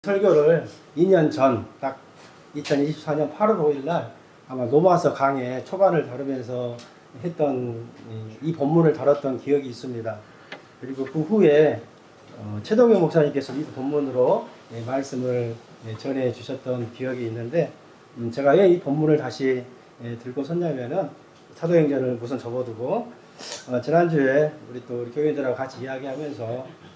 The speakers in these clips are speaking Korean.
설교를 2년 전, 딱 2024년 8월 5일 날 아마 로마서 강의 초반을 다루면서 했던 이 본문을 다뤘던 기억이 있습니다. 그리고 그 후에 최동영 목사님께서 이 본문으로 말씀을 전해 주셨던 기억이 있는데, 제가 왜 이 본문을 다시 들고 섰냐면은 사도행전을 우선 접어두고 지난주에 우리 교인들하고 같이 이야기하면서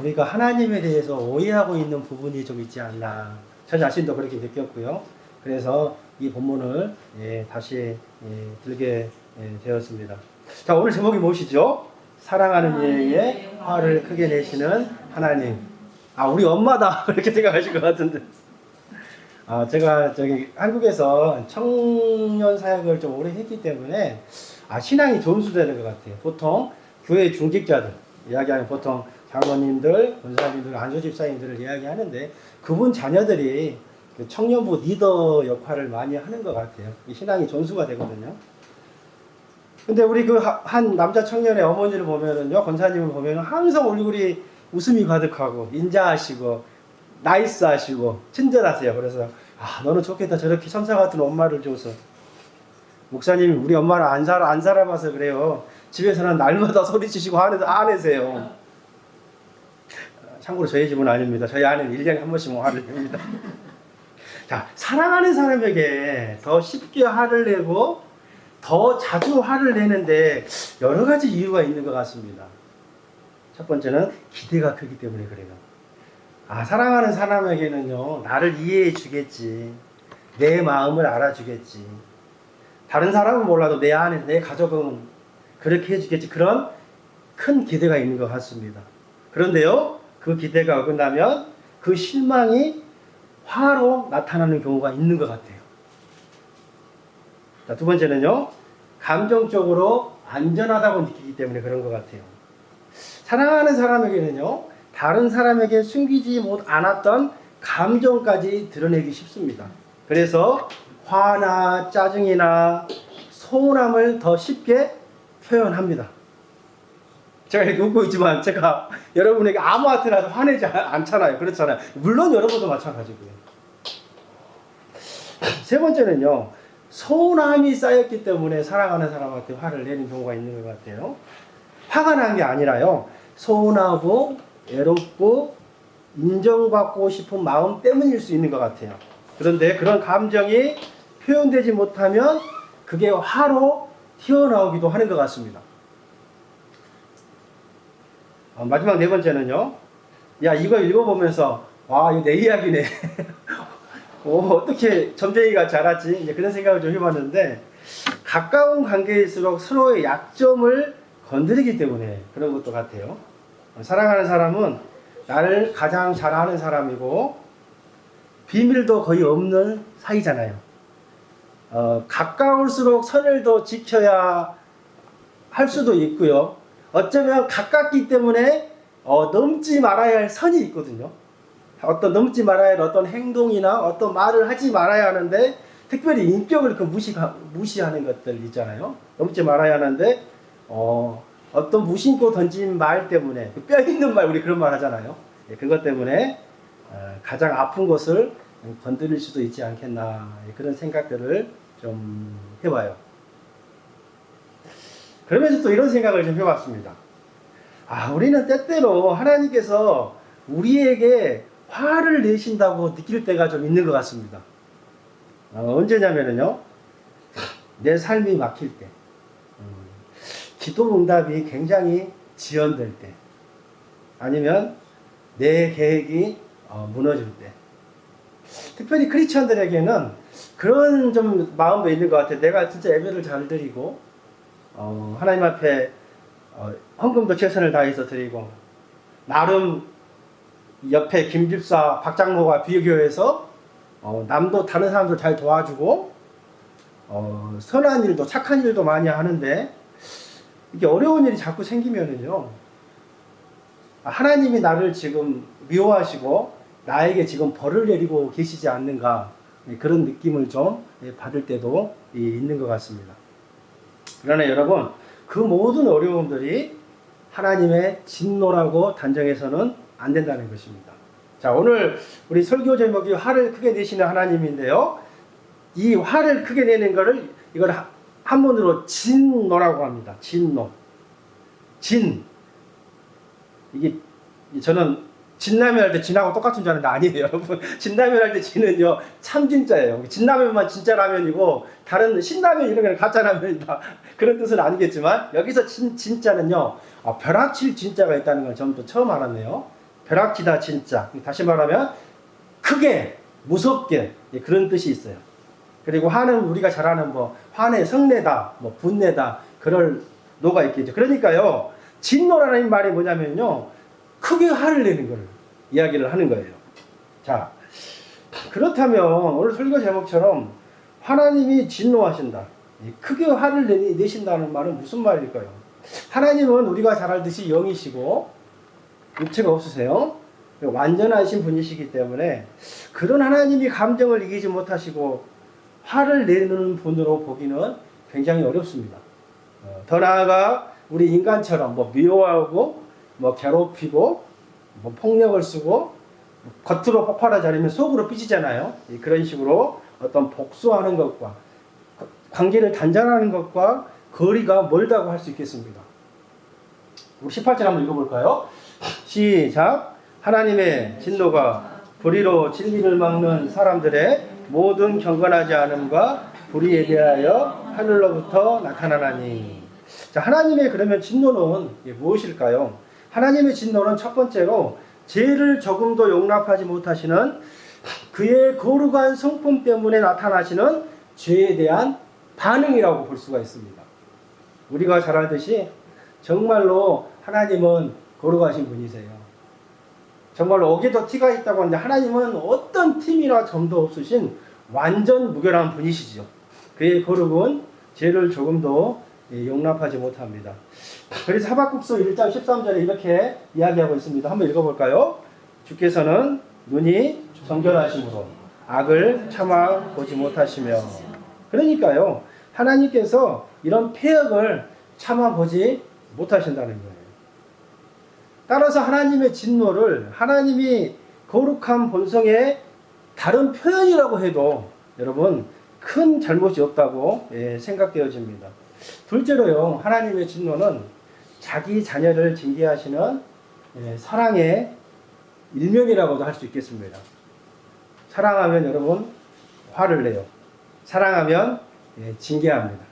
우리가 하나님에 대해서 오해하고 있는 부분이 좀 있지 않나, 저 자신도 그렇게 느꼈고요. 그래서 이 본문을 다시 들게 되었습니다. 자, 오늘 제목이 무엇이죠? 사랑하는 이에게 화를 크게 내시는 하나님. 우리 엄마다 그렇게 생각하실 것 같은데, 제가 한국에서 청년 사역을 좀 오래 했기 때문에 신앙이 전수되는 것 같아요. 보통 교회 중직자들 이야기하면 보통 장로님들, 권사님들, 안수집사님들을 이야기하는데, 그분 자녀들이 청년부 리더 역할을 많이 하는 것 같아요. 신앙이 전수가 되거든요. 근데 우리 한 남자 청년의 어머니를 보면은요, 권사님을 보면은 항상 얼굴이 웃음이 가득하고 인자하시고 나이스하시고 친절하세요. 그래서 너는 좋겠다, 저렇게 천사 같은 엄마를 줘서. 목사님이 우리 엄마를 안 살아봐서 그래요. 집에서는 날마다 소리치시고 화내세요. 참고로 저희 집은 아닙니다. 저희 아내는 1년에 한 번씩 화를 냅니다. 자, 사랑하는 사람에게 더 쉽게 화를 내고 더 자주 화를 내는데 여러 가지 이유가 있는 것 같습니다. 첫 번째는 기대가 크기 때문에 그래요. 사랑하는 사람에게는요, 나를 이해해 주겠지, 내 마음을 알아주겠지, 다른 사람은 몰라도 내 안에 내 가족은 그렇게 해주겠지, 그런 큰 기대가 있는 것 같습니다. 그런데요, 그 기대가 어긋나면 그 실망이 화로 나타나는 경우가 있는 것 같아요. 자, 두 번째는요, 감정적으로 안전하다고 느끼기 때문에 그런 것 같아요. 사랑하는 사람에게는요, 다른 사람에게 숨기지 않았던 감정까지 드러내기 쉽습니다. 그래서 화나 짜증이나 서운함을 더 쉽게 표현합니다. 제가 이렇게 웃고 있지만 제가 여러분에게 아무한테 나도 화내지 않잖아요. 그렇잖아요. 물론 여러분도 마찬가지고요. 세 번째는요, 서운함이 쌓였기 때문에 사랑하는 사람한테 화를 내는 경우가 있는 것 같아요. 화가 난 게 아니라요, 서운하고 외롭고 인정받고 싶은 마음 때문일 수 있는 것 같아요. 그런데 그런 감정이 표현되지 못하면 그게 화로 튀어나오기도 하는 것 같습니다. 마지막 네 번째는요, 이거 읽어보면서 이거 내 이야기네. 어떻게 점쟁이가 자랐지? 이제 그런 생각을 좀 해봤는데, 가까운 관계일수록 서로의 약점을 건드리기 때문에 그런 것도 같아요. 사랑하는 사람은 나를 가장 잘 아는 사람이고 비밀도 거의 없는 사이잖아요. 가까울수록 선을 더 지켜야 할 수도 있고요. 어쩌면 가깝기 때문에 넘지 말아야 할 선이 있거든요. 넘지 말아야 할 어떤 행동이나 어떤 말을 하지 말아야 하는데, 특별히 인격을 무시하는 것들 있잖아요. 넘지 말아야 하는데 어떤 무심코 던진 말 때문에, 뼈 있는 말, 우리 그런 말 하잖아요. 그것 때문에 가장 아픈 것을 건드릴 수도 있지 않겠나, 그런 생각들을 좀 해봐요. 그러면서 또 이런 생각을 좀 해봤습니다. 우리는 때때로 하나님께서 우리에게 화를 내신다고 느낄 때가 좀 있는 것 같습니다. 언제냐면요, 내 삶이 막힐 때, 기도 응답이 굉장히 지연될 때, 아니면 내 계획이 무너질 때. 특별히 크리스천들에게는 그런 좀 마음도 있는 것 같아요. 내가 진짜 예배를 잘 드리고 하나님 앞에 헌금도 최선을 다해서 드리고, 나름 옆에 김집사 박장로가 비교해서 남도 다른 사람들 잘 도와주고 선한 일도 착한 일도 많이 하는데, 이게 어려운 일이 자꾸 생기면은요, 하나님이 나를 지금 미워하시고 나에게 지금 벌을 내리고 계시지 않는가, 그런 느낌을 좀 받을 때도 있는 것 같습니다. 그러나 여러분, 그 모든 어려움들이 하나님의 진노라고 단정해서는 안 된다는 것입니다. 자, 자, 오늘 우리 설교 제목이 화를 크게 내시는 하나님인데요. 이 화를 크게 내는 거를 이걸 한문으로 진노라고 합니다. 진노. 진. 이게 저는 진라면 할 때 진하고 똑같은 줄 아는데 아니에요, 여러분. 진라면 할 때 진은요 참진짜예요. 진라면만 진짜 라면이고 다른 신라면 이런 건 가짜 라면이다. 그런 뜻은 아니겠지만 여기서 진짜는요 벼락칠 진짜가 있다는 걸 저는 또 처음 알았네요. 벼락치다 진짜. 다시 말하면 크게 무섭게 그런 뜻이 있어요. 그리고 화는 우리가 잘 아는 뭐 화내 성내다, 뭐 분내다 그럴 노가 있겠죠. 그러니까요 진노라는 말이 뭐냐면요 크게 화를 내는 걸 이야기를 하는 거예요. 자, 그렇다면 오늘 설교 제목처럼 하나님이 진노하신다, 크게 화를 내신다는 말은 무슨 말일까요? 하나님은 우리가 잘 알듯이 영이시고 육체가 없으세요. 완전하신 분이시기 때문에 그런 하나님이 감정을 이기지 못하시고 화를 내는 분으로 보기는 굉장히 어렵습니다. 더 나아가 우리 인간처럼 뭐 미워하고 뭐 괴롭히고 뭐 폭력을 쓰고 겉으로 폭발하지 않으면 속으로 삐지잖아요. 그런 식으로 어떤 복수하는 것과 관계를 단절하는 것과 거리가 멀다고 할 수 있겠습니다. 우리 18절 한번 읽어볼까요? 시작. 하나님의 진노가 불의로 진리를 막는 사람들의 모든 경건하지 않음과 불의에 대하여 하늘로부터 나타나나니. 자, 하나님의 그러면 진노는 무엇일까요? 하나님의 진노는 첫 번째로 죄를 조금도 용납하지 못하시는 그의 거룩한 성품 때문에 나타나시는 죄에 대한 반응이라고 볼 수가 있습니다. 우리가 잘 알듯이 정말로 하나님은 거룩하신 분이세요. 정말로 어기도 티가 있다고 하는데 하나님은 어떤 틈이나 점도 없으신 완전 무결한 분이시죠. 그의 거룩은 죄를 조금도 용납하지 못합니다. 그래서 하박국서 1장 13절에 이렇게 이야기하고 있습니다. 한번 읽어볼까요? 주께서는 눈이 정결하심으로 악을 참아 보지 못하시며. 그러니까요 하나님께서 이런 폐역을 참아 보지 못하신다는 거예요. 따라서 하나님의 진노를 하나님이 거룩한 본성의 다른 표현이라고 해도 여러분 큰 잘못이 없다고 생각되어집니다. 둘째로요, 하나님의 진노는 자기 자녀를 징계하시는 사랑의 일면이라고도 할 수 있겠습니다. 사랑하면 여러분 화를 내요. 사랑하면 징계합니다.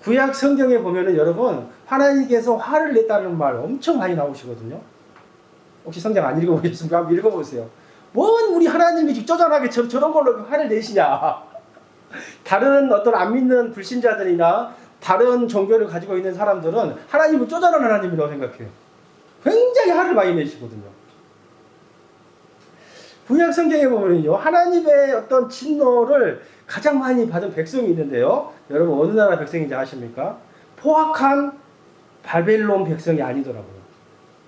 구약 성경에 보면은 여러분 하나님께서 화를 냈다는 말 엄청 많이 나오시거든요. 혹시 성경 안 읽어보셨습니까? 한번 읽어보세요. 뭔 우리 하나님이 쪼잔하게 저런 걸로 화를 내시냐. 다른 어떤 안 믿는 불신자들이나 다른 종교를 가지고 있는 사람들은 하나님은 쪼잔한 하나님이라고 생각해요. 굉장히 화를 많이 내시거든요. 구약 성경에 보면요 하나님의 어떤 진노를 가장 많이 받은 백성이 있는데요. 여러분 어느 나라 백성인지 아십니까? 포악한 바벨론 백성이 아니더라고요.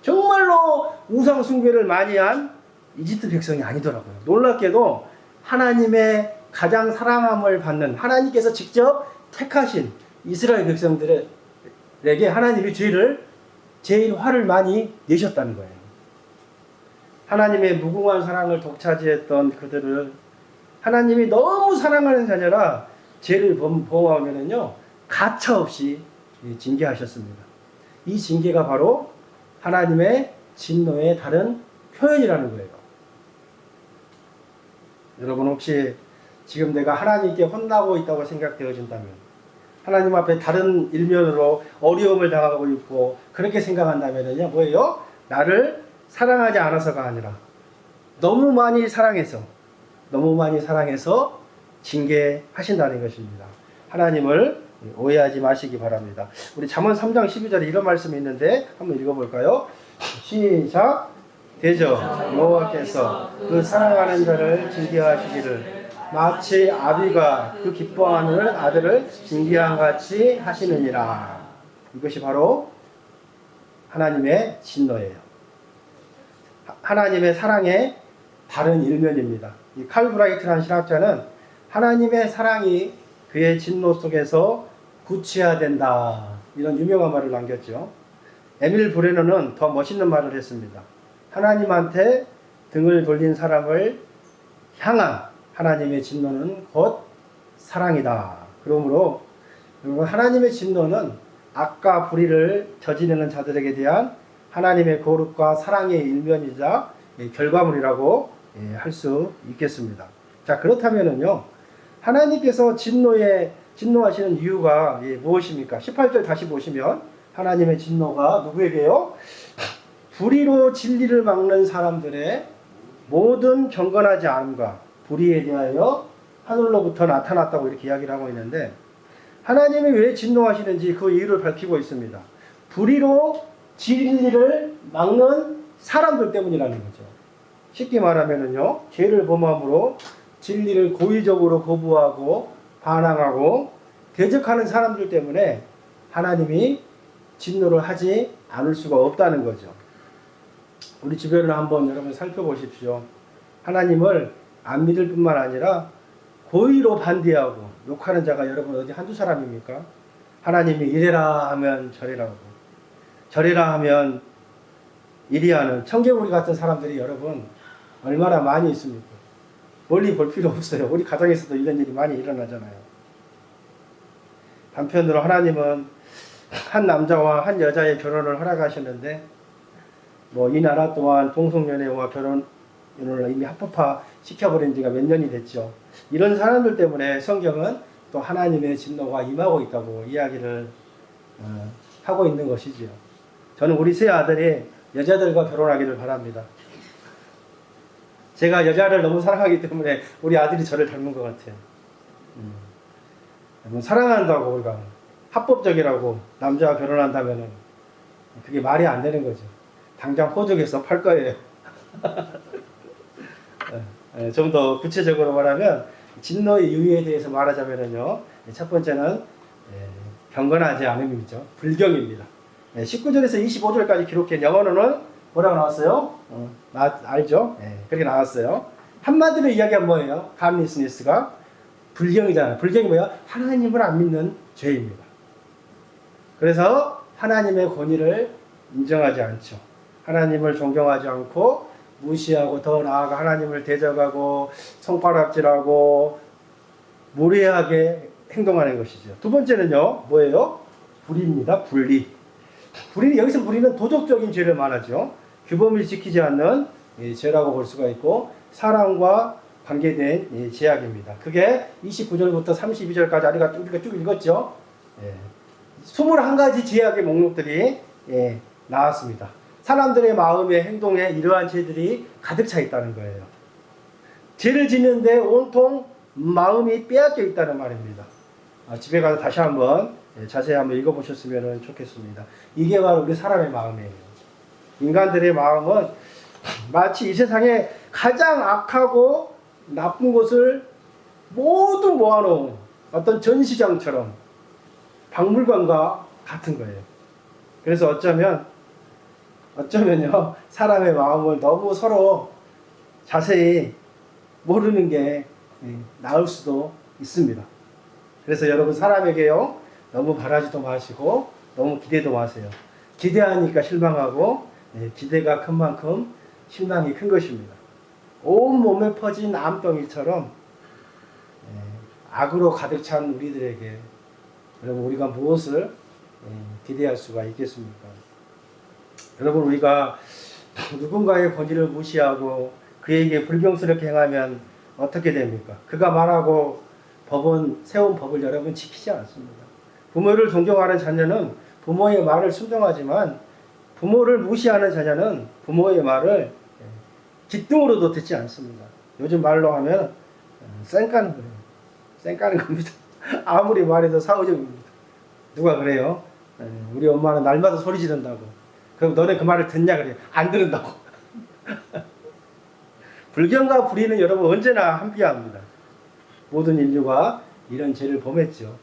정말로 우상 숭배를 많이 한 이집트 백성이 아니더라고요. 놀랍게도 하나님의 가장 사랑함을 받는 하나님께서 직접 택하신 이스라엘 백성들에게 하나님이 제일 화를 많이 내셨다는 거예요. 하나님의 무궁한 사랑을 독차지했던 그들을 하나님이 너무 사랑하는 자녀라 죄를 범하면은요 가차없이 징계하셨습니다. 이 징계가 바로 하나님의 진노의 다른 표현이라는 거예요. 여러분 혹시 지금 내가 하나님께 혼나고 있다고 생각되어진다면, 하나님 앞에 다른 일면으로 어려움을 당하고 있고 그렇게 생각한다면요 뭐예요? 나를 사랑하지 않아서가 아니라 너무 많이 사랑해서 징계하신다는 것입니다. 하나님을 오해하지 마시기 바랍니다. 우리 잠언 3장 12절에 이런 말씀이 있는데 한번 읽어볼까요? 시작. 대저 여호와께서 그 사랑하는 자를 징계하시기를 마치 아비가 그 기뻐하는 아들을 징계한 같이 하시느니라. 이것이 바로 하나님의 진노예요. 하나님의 사랑의 다른 일면입니다. 이 칼 브라이트라는 신학자는 하나님의 사랑이 그의 진노 속에서 구체화된다, 이런 유명한 말을 남겼죠. 에밀 브레너는 더 멋있는 말을 했습니다. 하나님한테 등을 돌린 사람을 향한 하나님의 진노는 곧 사랑이다. 그러므로 하나님의 진노는 악과 불의를 저지르는 자들에게 대한 하나님의 거룩과 사랑의 일면이자 결과물이라고 할 수 있겠습니다. 자, 그렇다면은요, 하나님께서 진노하시는 이유가 무엇입니까? 18절 다시 보시면 하나님의 진노가 누구에게요? 불의로 진리를 막는 사람들의 모든 경건하지 않음과 불의에 대하여 하늘로부터 나타났다고 이렇게 이야기를 하고 있는데, 하나님이 왜 진노하시는지 그 이유를 밝히고 있습니다. 불의로 진리를 막는 사람들 때문이라는 거죠. 쉽게 말하면은요, 죄를 범함으로 진리를 고의적으로 거부하고 반항하고 대적하는 사람들 때문에 하나님이 진노를 하지 않을 수가 없다는 거죠. 우리 주변을 한번 여러분 살펴보십시오. 하나님을 안 믿을 뿐만 아니라 고의로 반대하고 욕하는 자가 여러분 어디 한두 사람입니까? 하나님이 이래라 하면 저래라 하고 저래라 하면 이리 하는 청개구리 같은 사람들이 여러분 얼마나 많이 있습니까? 멀리 볼 필요 없어요. 우리 가정에서도 이런 일이 많이 일어나잖아요. 한편으로 하나님은 한 남자와 한 여자의 결혼을 허락하셨는데 이 나라 또한 동성연애와 결혼을 이미 합법화 시켜버린 지가 몇 년이 됐죠. 이런 사람들 때문에 성경은 또 하나님의 진노가 임하고 있다고 이야기를 하고 있는 것이지요. 저는 우리 세 아들이 여자들과 결혼하기를 바랍니다. 제가 여자를 너무 사랑하기 때문에 우리 아들이 저를 닮은 것 같아요. 사랑한다고 우리가 합법적이라고 남자와 결혼한다면 그게 말이 안 되는 거죠. 당장 호적에서 팔 거예요. 좀 더 구체적으로 말하면 진노의 이유에 대해서 말하자면요, 첫 번째는 경건하지 않음이죠. 불경입니다. 19절에서 25절까지 기록한 영어로는 뭐라고 나왔어요? 알죠? 그렇게 나왔어요. 한마디로 이야기하면 뭐예요? godlessness가 불경이잖아요. 불경이 뭐예요? 하나님을 안 믿는 죄입니다. 그래서 하나님의 권위를 인정하지 않죠. 하나님을 존경하지 않고 무시하고 더 나아가 하나님을 대적하고 손가락질하고 무례하게 행동하는 것이죠. 두 번째는요, 뭐예요? 불의입니다. 불의. 여기서 불의는 도덕적인 죄를 말하죠. 규범을 지키지 않는 죄라고 볼 수가 있고 사랑과 관계된 제약입니다. 그게 29절부터 32절까지 우리가 쭉 읽었죠. 21가지 제약의 목록들이 나왔습니다. 사람들의 마음에 행동에 이러한 죄들이 가득 차 있다는 거예요. 죄를 짓는데 온통 마음이 빼앗겨 있다는 말입니다. 집에 가서 다시 한번 자세히 한번 읽어보셨으면 좋겠습니다. 이게 바로 우리 사람의 마음이에요. 인간들의 마음은 마치 이 세상에 가장 악하고 나쁜 것을 모두 모아놓은 어떤 전시장처럼 박물관과 같은 거예요. 그래서 어쩌면요, 사람의 마음을 너무 서로 자세히 모르는 게 나을 수도 있습니다. 그래서 여러분 사람에게요, 너무 바라지도 마시고 너무 기대도 마세요. 기대하니까 실망하고 기대가 큰 만큼 실망이 큰 것입니다. 온 몸에 퍼진 암덩이처럼 악으로 가득 찬 우리들에게 여러분 우리가 무엇을 기대할 수가 있겠습니까? 여러분 우리가 누군가의 권위를 무시하고 그에게 불경스럽게 행하면 어떻게 됩니까? 그가 말하고 세운 법을 여러분 지키지 않습니다. 부모를 존경하는 자녀는 부모의 말을 순종하지만 부모를 무시하는 자녀는 부모의 말을 귓등으로도 듣지 않습니다. 요즘 말로 하면 쌩까는 거예요. 쌩까는 겁니다. 아무리 말해도 사후적입니다. 누가 그래요? 우리 엄마는 날마다 소리 지른다고. 그럼 너네 그 말을 듣냐 그래요. 안 들은다고. 불경과 불의는 여러분 언제나 함께합니다. 모든 인류가 이런 죄를 범했죠.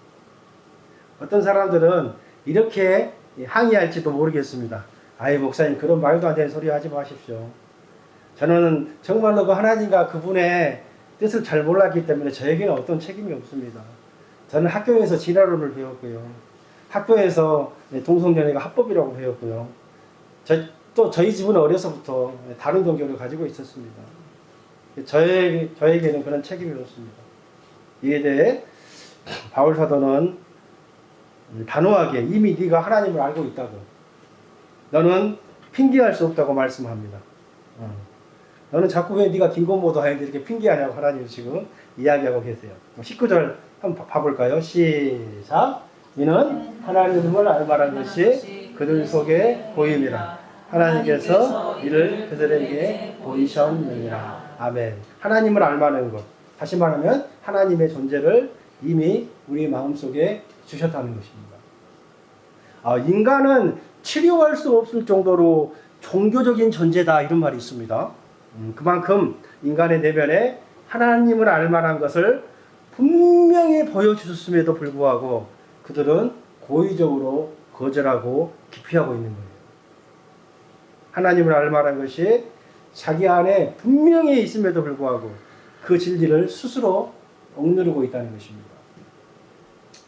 어떤 사람들은 이렇게 항의할지도 모르겠습니다. 아이 목사님 그런 말도 안 되는 소리 하지 마십시오. 저는 정말로 그 하나님과 그분의 뜻을 잘 몰랐기 때문에 저에게는 어떤 책임이 없습니다. 저는 학교에서 진화론을 배웠고요. 학교에서 동성연애가 합법이라고 배웠고요. 또 저희 집은 어려서부터 다른 종교를 가지고 있었습니다. 저에게는 그런 책임이 없습니다. 이에 대해 바울 사도는 단호하게 이미 네가 하나님을 알고 있다고, 너는 핑계할 수 없다고 말씀합니다. 너는 자꾸 왜 네가 김건모도 하는데 이렇게 핑계하냐고 하나님 지금 이야기하고 계세요. 19절 한번 봐볼까요? 시작. 이는 하나님을 알만한 것이 그들 속에 보임이라. 하나님께서 이를 그들에게 보이셨느니라. 아멘. 하나님을 알만한 것. 다시 말하면 하나님의 존재를 이미 우리 마음속에 주셨다는 것입니다. 인간은 치료할 수 없을 정도로 종교적인 존재다, 이런 말이 있습니다. 그만큼 인간의 내면에 하나님을 알만한 것을 분명히 보여주셨음에도 불구하고 그들은 고의적으로 거절하고 기피하고 있는 거예요. 하나님을 알만한 것이 자기 안에 분명히 있음에도 불구하고 그 진리를 스스로 억누르고 있다는 것입니다.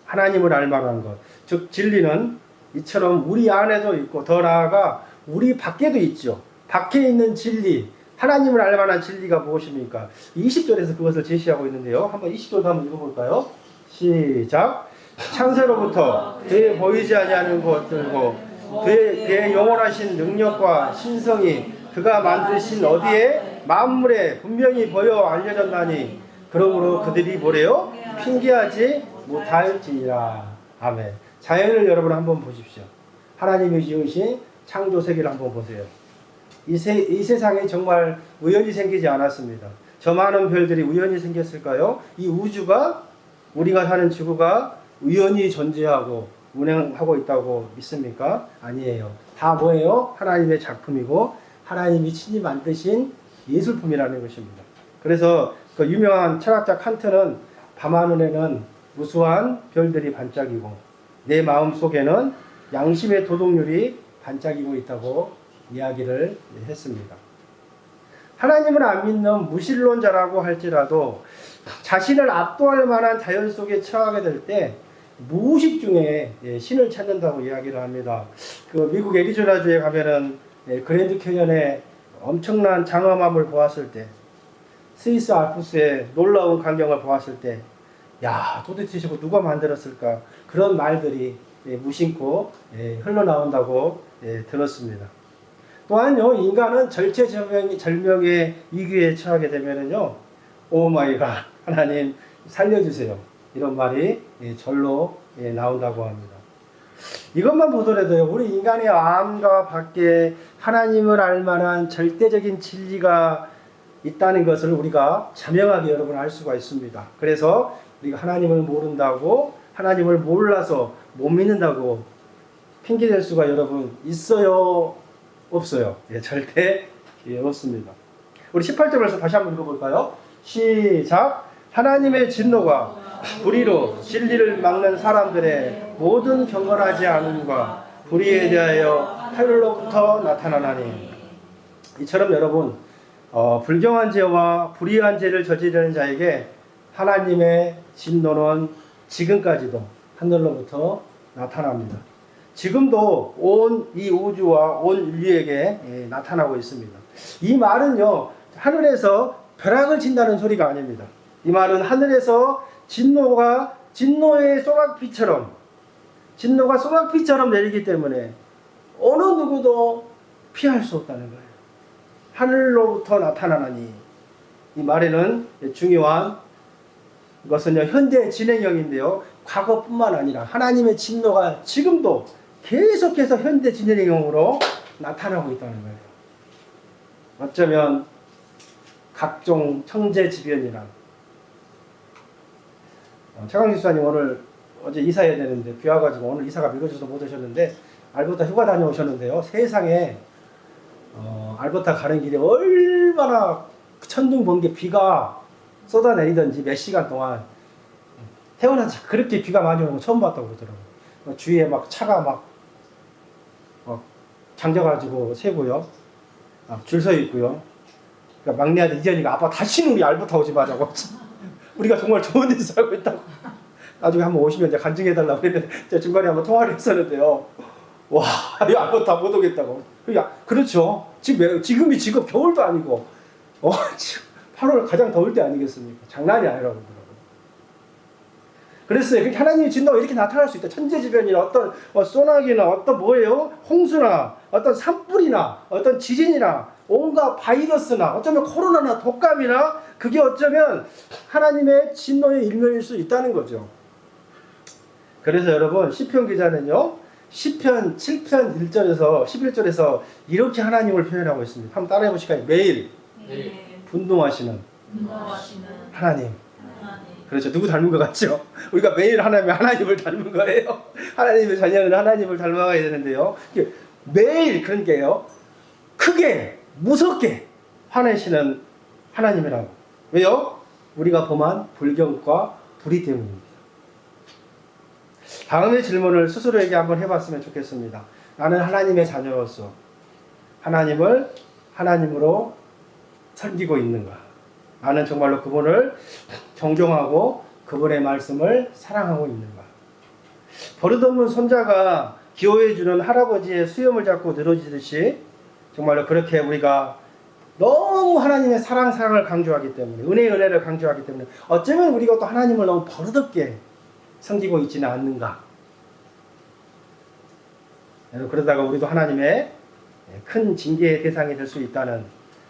하나님을 알만한 것, 즉 진리는 이처럼 우리 안에도 있고 더 나아가 우리 밖에도 있죠. 밖에 있는 진리, 하나님을 알만한 진리가 무엇입니까? 20절에서 그것을 제시하고 있는데요. 한번 20절도 한번 읽어볼까요? 시작. 창세로부터 그의 보이지 아니하는 것들고 그의 영원하신 능력과 신성이 그가 만드신 어디에 만물에 분명히 보여 알려졌나니 그러므로 그들이 뭐래요? 핑계하지 못할지니라. 아멘. 자연을 여러분 한번 보십시오. 하나님이 지으신 창조 세계를 한번 보세요. 이 세상에 정말 우연히 생기지 않았습니다. 저 많은 별들이 우연히 생겼을까요? 이 우주가, 우리가 사는 지구가 우연히 존재하고 운행하고 있다고 믿습니까? 아니에요. 다 뭐예요? 하나님의 작품이고 하나님이 친히 만드신 예술품이라는 것입니다. 그래서 그 유명한 철학자 칸트는 밤하늘에는 무수한 별들이 반짝이고 내 마음 속에는 양심의 도덕률이 반짝이고 있다고 이야기를 했습니다. 하나님을 안 믿는 무신론자라고 할지라도 자신을 압도할 만한 자연 속에 처하게 될 때 무의식 중에 신을 찾는다고 이야기를 합니다. 그 미국 애리조나주에 가면은 그랜드 캐년의 엄청난 장엄함을 보았을 때, 스위스 알프스의 놀라운 광경을 보았을 때, 야, 도대체 저거 누가 만들었을까? 그런 말들이 무심코 흘러나온다고 들었습니다. 또한요, 인간은 절체절명의 위기에 처하게 되면은요, 오 마이 갓, 하나님 살려주세요, 이런 말이 절로 나온다고 합니다. 이것만 보더라도요, 우리 인간의 마음과 밖에 하나님을 알만한 절대적인 진리가 있다는 것을 우리가 자명하게 여러분 알 수가 있습니다. 그래서 우리가 하나님을 모른다고, 하나님을 몰라서 못 믿는다고 핑계댈 수가 여러분 있어요? 없어요? 절대 없습니다. 우리 18절에서 다시 한번 읽어볼까요? 시작. 하나님의 진노가 불의로 진리를 막는 사람들의 모든 경건하지 않음과 불의에 대하여 하늘로부터 나타나나니. 이처럼 여러분, 불경한 죄와 불의한 죄를 저지르는 자에게 하나님의 진노는 지금까지도 하늘로부터 나타납니다. 지금도 온 이 우주와 온 인류에게 나타나고 있습니다. 이 말은요, 하늘에서 벼락을 친다는 소리가 아닙니다. 이 말은 하늘에서 진노의 소각비처럼 내리기 때문에 어느 누구도 피할 수 없다는 거예요. 하늘로부터 나타나나니. 이 말에는 중요한 것은요, 현재 진행형인데요, 과거뿐만 아니라 하나님의 진노가 지금도 계속해서 현재 진행형으로 나타나고 있다는 거예요. 어쩌면 각종 청재지변이나, 최강식 수사님 어제 이사해야 되는데 비 와가지고 오늘 이사가 미뤄져서 못 오셨는데 알버타 휴가 다녀오셨는데요, 세상에 알버타 가는 길에 얼마나 천둥 번개 비가 쏟아내리던지 몇 시간 동안 태어나서 그렇게 비가 많이 오는 거 처음 봤다고 그러더라고요. 주위에 막 차가 막 잠겨가지고 세고요, 줄 서 있고요. 그러니까 막내 아들 이전이가 아빠 다시는 우리 알버타 오지 마자고. 우리가 정말 좋은 데서 살고 있다고. 나중에 한번 오시면 이제 간증해달라고 했는데 제가 중간에 한번 통화를 했었는데요. 와, 이 알버타 못 오겠다고. 야, 그렇죠. 지금이 지금 겨울도 아니고, 지금 8월 가장 더울 때 아니겠습니까? 장난이 아니라고 그러더라고요. 그랬어요. 그렇게 하나님의 진노가 이렇게 나타날 수 있다. 천재지변이나 어떤 소나기나 어떤 뭐예요? 홍수나 어떤 산불이나 어떤 지진이나 온갖 바이러스나 어쩌면 코로나나 독감이나 그게 어쩌면 하나님의 진노의 일면일 수 있다는 거죠. 그래서 여러분 시편 기자는요. 시편 7편 1절에서 11절에서 이렇게 하나님을 표현하고 있습니다. 한번 따라해 보실까요? 매일 분노하시는 하나님. 그렇죠. 누구 닮은 것 같죠? 우리가 매일 하나님을 닮은 거예요. 하나님의 자녀는 하나님을 닮아가야 되는데요. 매일 그런 게요. 크게 무섭게 화내시는 하나님이라고. 왜요? 우리가 범한 불경과 불의 때문입니다. 다음의 질문을 스스로에게 한번 해봤으면 좋겠습니다. 나는 하나님의 자녀로서 하나님을 하나님으로 섬기고 있는가? 나는 정말로 그분을 존경하고 그분의 말씀을 사랑하고 있는가? 버릇없는 손자가 기호해주는 할아버지의 수염을 잡고 늘어지듯이 정말로 그렇게 우리가 너무 하나님의 사랑을 강조하기 때문에 은혜를 강조하기 때문에 어쩌면 우리가 또 하나님을 너무 버릇없게 섬기고 있지는 않는가? 그러다가 우리도 하나님의 큰 징계의 대상이 될 수 있다는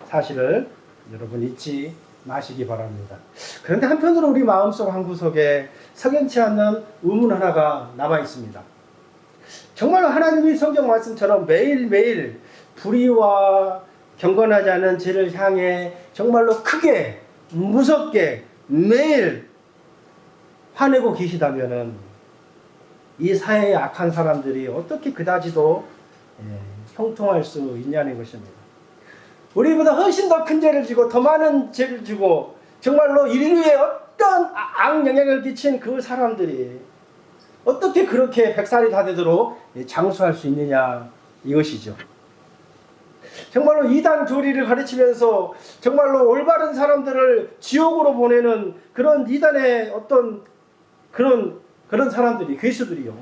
사실을 여러분 잊지 마시기 바랍니다. 그런데 한편으로 우리 마음속 한구석에 석연치 않는 의문 하나가 남아 있습니다. 정말로 하나님이 성경 말씀처럼 매일매일 불의와 경건하지 않은 죄를 향해 정말로 크게 무섭게 매일 화내고 계시다면은 이 사회의 악한 사람들이 어떻게 그다지도 형통할 수 있냐는 것입니다. 우리보다 훨씬 더 큰 죄를 지고 더 많은 죄를 지고 정말로 인류에 어떤 악영향을 끼친 그 사람들이 어떻게 그렇게 100살이 다 되도록 장수할 수 있느냐 이것이죠. 정말로 이단 교리를 가르치면서 정말로 올바른 사람들을 지옥으로 보내는 그런 이단의 어떤 그런 사람들이 괴수들이요.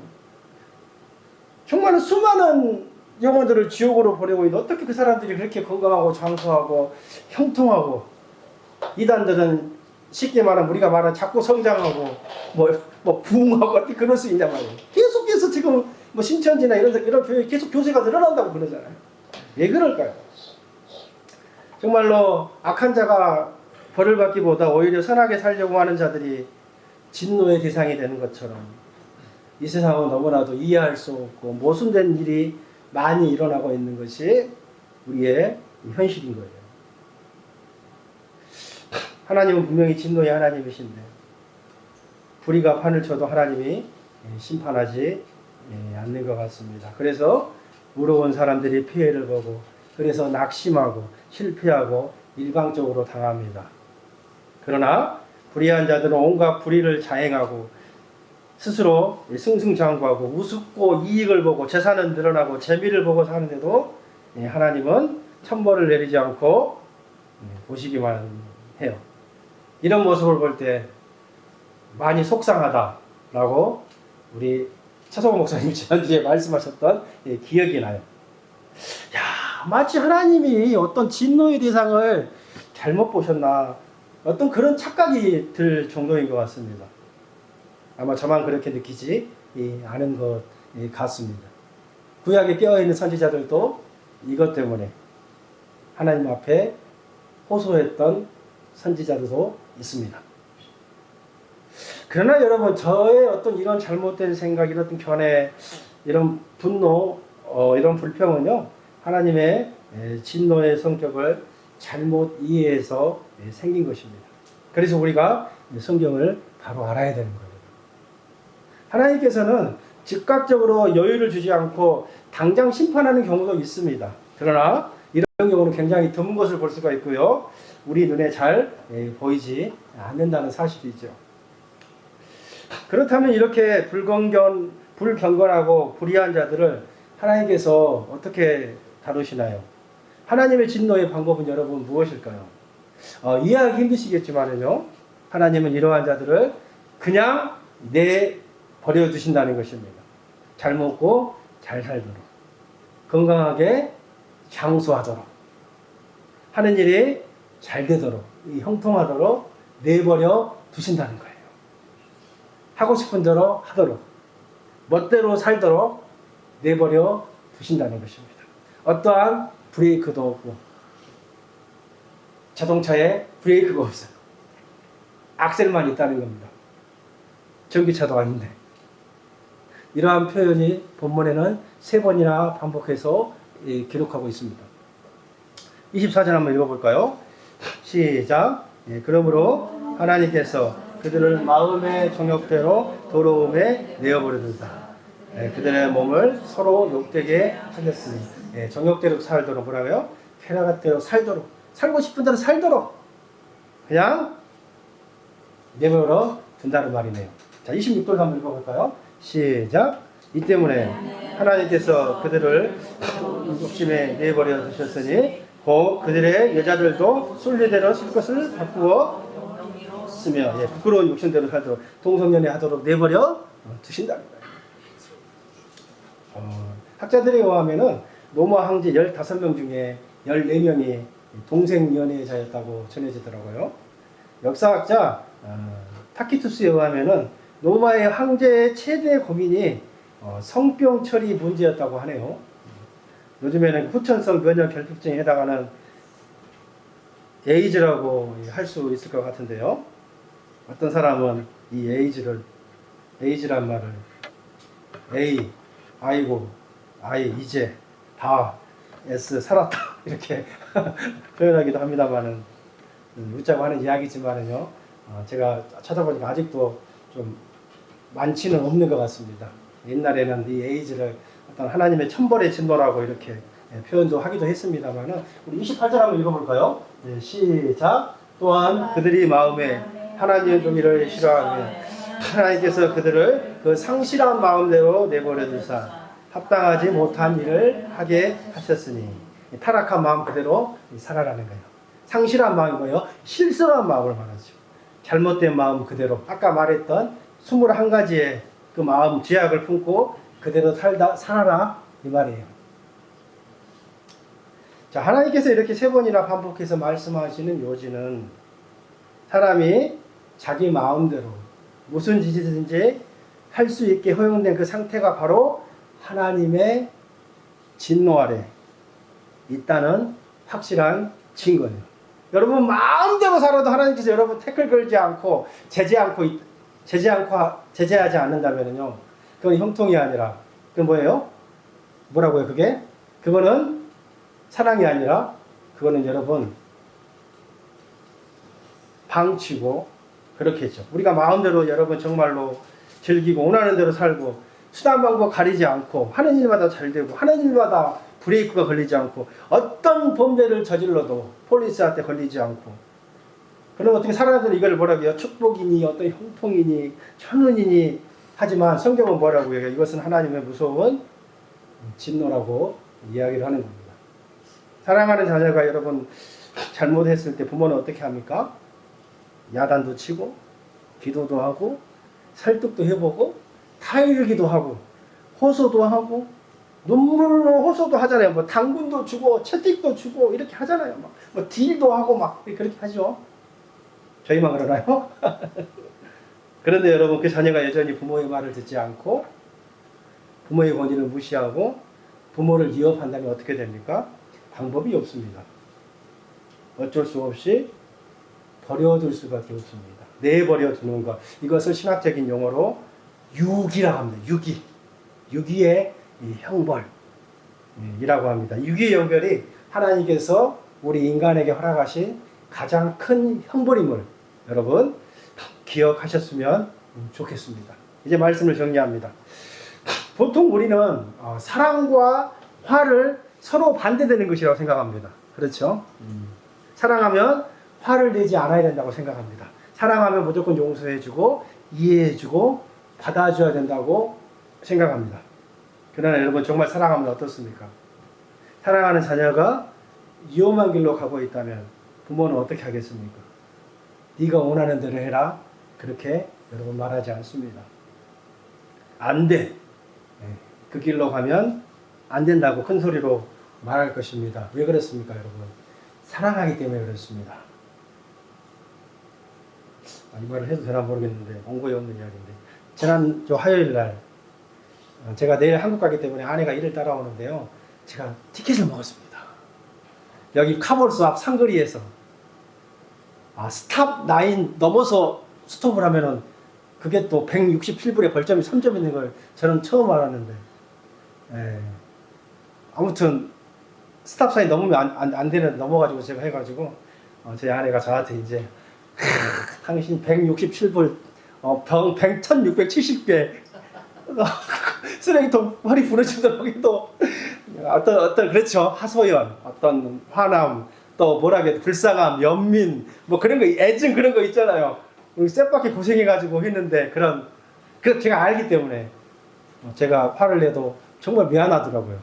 정말로 수많은 영혼들을 지옥으로 보내고 있는데 어떻게 그 사람들이 그렇게 건강하고 장수하고 형통하고 이단들은 쉽게 말하면 우리가 말하는 자꾸 성장하고 뭐 부흥하고 어떻게 그럴 수 있냐 말이에요. 계속해서 지금 뭐 신천지나 이런 교회 계속 교세가 늘어난다고 그러잖아요. 왜 그럴까요? 정말로 악한 자가 벌을 받기보다 오히려 선하게 살려고 하는 자들이 진노의 대상이 되는 것처럼 이 세상은 너무나도 이해할 수 없고 모순된 일이 많이 일어나고 있는 것이 우리의 현실인 거예요. 하나님은 분명히 진노의 하나님이신데 불의가 판을 쳐도 하나님이 심판하지 않는 것 같습니다. 그래서 의로운 사람들이 피해를 보고 그래서 낙심하고 실패하고 일방적으로 당합니다. 그러나 불의한 자들은 온갖 불의를 자행하고 스스로 승승장구하고 우습고 이익을 보고 재산은 늘어나고 재미를 보고 사는데도 하나님은 천벌을 내리지 않고 보시기만 해요. 이런 모습을 볼 때 많이 속상하다라고 우리 차성호 목사님 지난주에 말씀하셨던 기억이 나요. 야, 마치 하나님이 어떤 진노의 대상을 잘못 보셨나 어떤 그런 착각이 들 정도인 것 같습니다. 아마 저만 그렇게 느끼지 않은 것 같습니다. 구약에 깨어있는 선지자들도 이것 때문에 하나님 앞에 호소했던 선지자들도 있습니다. 그러나 여러분 저의 어떤 이런 잘못된 생각, 이런 견해, 이런 분노, 이런 불평은요 하나님의 진노의 성격을 잘못 이해해서 생긴 것입니다. 그래서 우리가 성경을 바로 알아야 되는 거예요. 하나님께서는 즉각적으로 여유를 주지 않고 당장 심판하는 경우도 있습니다. 그러나 이런 경우는 굉장히 드문 것을 볼 수가 있고요. 우리 눈에 잘 보이지 않는다는 사실이죠. 그렇다면 이렇게 불경건하고 불의한 자들을 하나님께서 어떻게 다루시나요? 하나님의 진노의 방법은 여러분 무엇일까요? 이해하기 힘드시겠지만요. 하나님은 이러한 자들을 그냥 내버려 두신다는 것입니다. 잘 먹고 잘 살도록 건강하게 장수하도록, 하는 일이 잘 되도록, 형통하도록 내버려 두신다는 거예요. 하고 싶은 대로 하도록, 멋대로 살도록 내버려 두신다는 것입니다. 어떠한 브레이크도 없고, 자동차에 브레이크가 없어요. 악셀만 있다는 겁니다. 전기차도 아닌데. 이러한 표현이 본문에는 3번이나 반복해서 기록하고 있습니다. 24절 한번 읽어볼까요? 시작. 그러므로 하나님께서 그들을 마음의 정욕대로 더러움에 내어버리는다. 그들의 몸을 서로 욕되게 하셨으니, 정욕대로 살도록, 뭐라고요? 쾌락대로 살도록, 살고 싶은 대로 살도록 그냥 내버려 둔다는 말이네요. 자, 26절 한번 읽어볼까요? 시작. 이 때문에 하나님께서 그들을 욕심에 내버려 두셨으니 곧 그들의 여자들도 순리대로 쓸 것을 바꾸어 쓰며, 부끄러운 욕심대로 살도록 동성연애 하도록 내버려 두신다는 거예요. 학자들에 의하면은 로마 황제 15명 중에 14명이 동성연애자였다고 전해지더라고요. 역사학자 타키투스에 의하면은 로마의 황제의 최대 고민이 성병 처리 문제였다고 하네요. 요즘에는 후천성 면역 결핍증에 해당하는 에이즈라고 할 수 있을 것 같은데요. 어떤 사람은 이 에이즈란 말을 에이, 아이고, 아이, 이제, 다, S, 살았다 이렇게 표현하기도 합니다만은 웃자고 하는 이야기지만은요. 제가 찾아보니까 아직도 좀 많지는 없는 것 같습니다. 옛날에는 이 에이즈를 어떤 하나님의 천벌의 진노라고 이렇게 표현도 하기도 했습니다만은, 우리 28절 한번 읽어볼까요? 시작. 또한 그들이 마음에 하나님의 도미를 싫어하며 하나님께서 그들을 그 상실한 마음대로 내버려 두사 합당하지 못한 일을 하게 하셨으니, 타락한 마음 그대로 살아라는 거예요. 상실한 마음이 뭐예요? 실성한 마음을 말하죠. 잘못된 마음 그대로, 아까 말했던 21가지의 그 마음 죄악을 품고 그대로 살아라 이 말이에요. 자, 하나님께서 이렇게 3번이나 반복해서 말씀하시는 요지는 사람이 자기 마음대로 무슨 짓이든지 할 수 있게 허용된 그 상태가 바로 하나님의 진노 아래 있다는 확실한 증거예요. 여러분 마음대로 살아도 하나님께서 여러분 태클 걸지 않고 제재하지 않는다면요, 그건 형통이 아니라 그건 뭐예요? 뭐라고요? 그거는 사랑이 아니라 그거는 여러분 방치고 그렇겠죠. 우리가 마음대로 여러분 정말로 즐기고 원하는 대로 살고 수단 방법 가리지 않고 하는 일마다 잘 되고 하는 일마다 브레이크가 걸리지 않고 어떤 범죄를 저질러도 폴리스한테 걸리지 않고, 그럼 어떻게 사람들은 이걸 뭐라고 해요? 축복이니 어떤 형통이니 천운이니 하지만 성경은 뭐라고 해요? 이것은 하나님의 무서운 진노라고 이야기를 하는 겁니다. 사랑하는 자녀가 여러분 잘못했을 때 부모는 어떻게 합니까? 야단도 치고 기도도 하고 설득도 해보고 타일기도 하고 호소도 하고 눈물로 호소도 하잖아요. 뭐 당근도 주고 채찍도 주고 이렇게 하잖아요. 뭐 딜도 하고 막 그렇게 하죠. 저희만 그러나요? 그런데 여러분 그 자녀가 여전히 부모의 말을 듣지 않고 부모의 권위를 무시하고 부모를 위협한다면 어떻게 됩니까? 방법이 없습니다. 어쩔 수 없이 버려둘 수밖에 없습니다. 내버려 두는 것, 이것을 신학적인 용어로 유기라고 합니다. 유기의 형벌이라고 합니다. 유기의 형벌이 하나님께서 우리 인간에게 허락하신 가장 큰 형벌임을 여러분 기억하셨으면 좋겠습니다. 이제 말씀을 정리합니다. 보통 우리는 사랑과 화를 서로 반대되는 것이라고 생각합니다. 그렇죠? 사랑하면 화를 내지 않아야 된다고 생각합니다. 사랑하면 무조건 용서해주고 이해해주고 받아줘야 된다고 생각합니다. 그러나 여러분 정말 사랑하면 어떻습니까? 사랑하는 자녀가 위험한 길로 가고 있다면 부모는 어떻게 하겠습니까? 네가 원하는 대로 해라, 그렇게 여러분 말하지 않습니다. 안 돼, 그 길로 가면 안 된다고 큰 소리로 말할 것입니다. 왜 그렇습니까, 여러분? 사랑하기 때문에 그렇습니다. 이 말을 해도 되나 모르겠는데 원고에 없는 이야기인데, 지난 화요일 날 제가 내일 한국 가기 때문에 아내가 일을 따라오는데요, 제가 티켓을 먹었습니다. 여기 카볼스 앞 상거리에서 스탑 라인 넘어서 스톱을 하면은 그게 또 167불에 벌점이 3점 있는 걸 저는 처음 알았는데, 아무튼 스탑 사인 넘으면 안 되는 넘어가지고 제가 해가지고 제 아내가 저한테 이제 당신 167불 병 1670개 쓰레기통 허리 부러지도록 또 어떤 그렇죠, 하소연, 어떤 화남, 또 뭐라 해야 돼, 불쌍함, 연민, 뭐 그런 거, 애증, 그런 거 있잖아요. 쌔밖에 고생해가지고 했는데 그 제가 알기 때문에 제가 화를 내도 정말 미안하더라고요.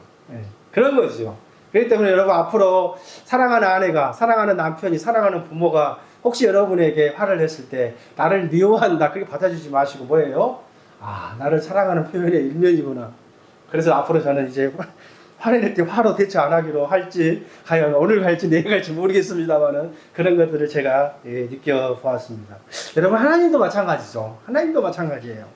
그런 거죠. 그렇기 때문에 여러분, 앞으로 사랑하는 아내가, 사랑하는 남편이, 사랑하는 부모가 혹시 여러분에게 화를 냈을 때 나를 미워한다, 그렇게 받아주지 마시고 뭐예요? 나를 사랑하는 표현의 일면이구나. 그래서 앞으로 저는 이제 화를 낼 때 화로 대처 안 하기로 할지, 과연 오늘 갈지 내일 갈지 모르겠습니다만은 그런 것들을 제가 느껴보았습니다. 여러분, 하나님도 마찬가지죠. 하나님도 마찬가지예요.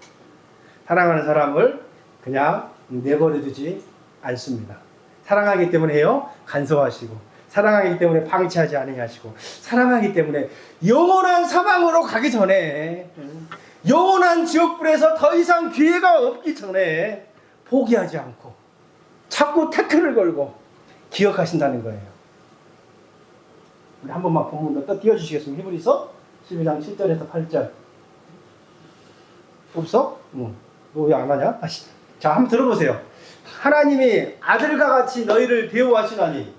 사랑하는 사람을 그냥 내버려 두지 않습니다. 사랑하기 때문에 해요, 간섭하시고, 사랑하기 때문에 방치하지 아니하시고, 사랑하기 때문에 영원한 사망으로 가기 전에, 영원한 지옥불에서 더 이상 기회가 없기 전에 포기하지 않고 자꾸 태클을 걸고 기억하신다는 거예요. 우리 한 번만 본문 또 띄워주시겠습니까? 히브리서 12장 7절에서 8절. 없어? 너 왜 안 하냐? 자, 한번 들어보세요. 하나님이 아들과 같이 너희를 대우하시나니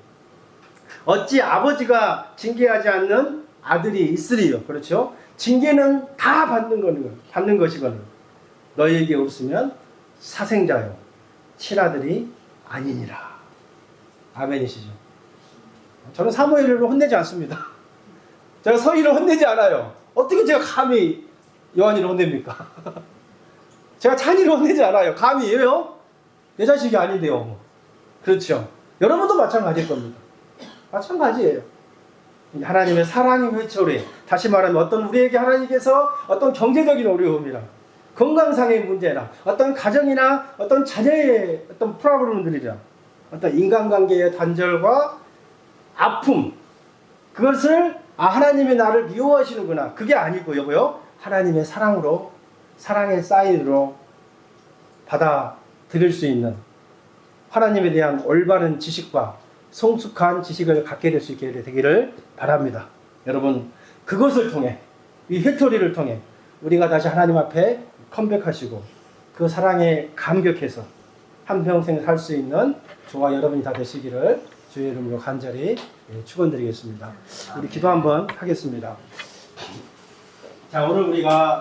어찌 아버지가 징계하지 않는 아들이 있으리요. 그렇죠? 징계는 다 받는 것이거늘 너희에게 없으면 사생자요 친아들이 아니니라. 아멘이시죠? 저는 사무엘을 혼내지 않습니다. 제가 서희를 혼내지 않아요. 어떻게 제가 감히 요한이를 혼냅니까? 제가 찬이를 혼내지 않아요. 감히. 왜요? 내 자식이 아닌데요. 그렇죠? 여러분도 마찬가지일 겁니다. 마찬가지예요. 하나님의 사랑이 회초리. 다시 말하면 우리에게 하나님께서 어떤 경제적인 어려움이나 건강상의 문제나 어떤 가정이나 어떤 자녀의 어떤 프로블럼들이나 어떤 인간관계의 단절과 아픔, 그것을 하나님이 나를 미워하시는구나, 그게 아니고요, 하나님의 사랑으로, 사랑의 사인으로 받아들일 수 있는 하나님에 대한 올바른 지식과 성숙한 지식을 갖게 될 수 있게 되기를 바랍니다. 여러분, 그것을 통해, 이 회초리를 통해 우리가 다시 하나님 앞에 컴백하시고 그 사랑에 감격해서 한평생 살 수 있는 저와 여러분이 다 되시기를 주의 이름으로 간절히 축원드리겠습니다. 우리 기도 한번 하겠습니다. 자, 오늘 우리가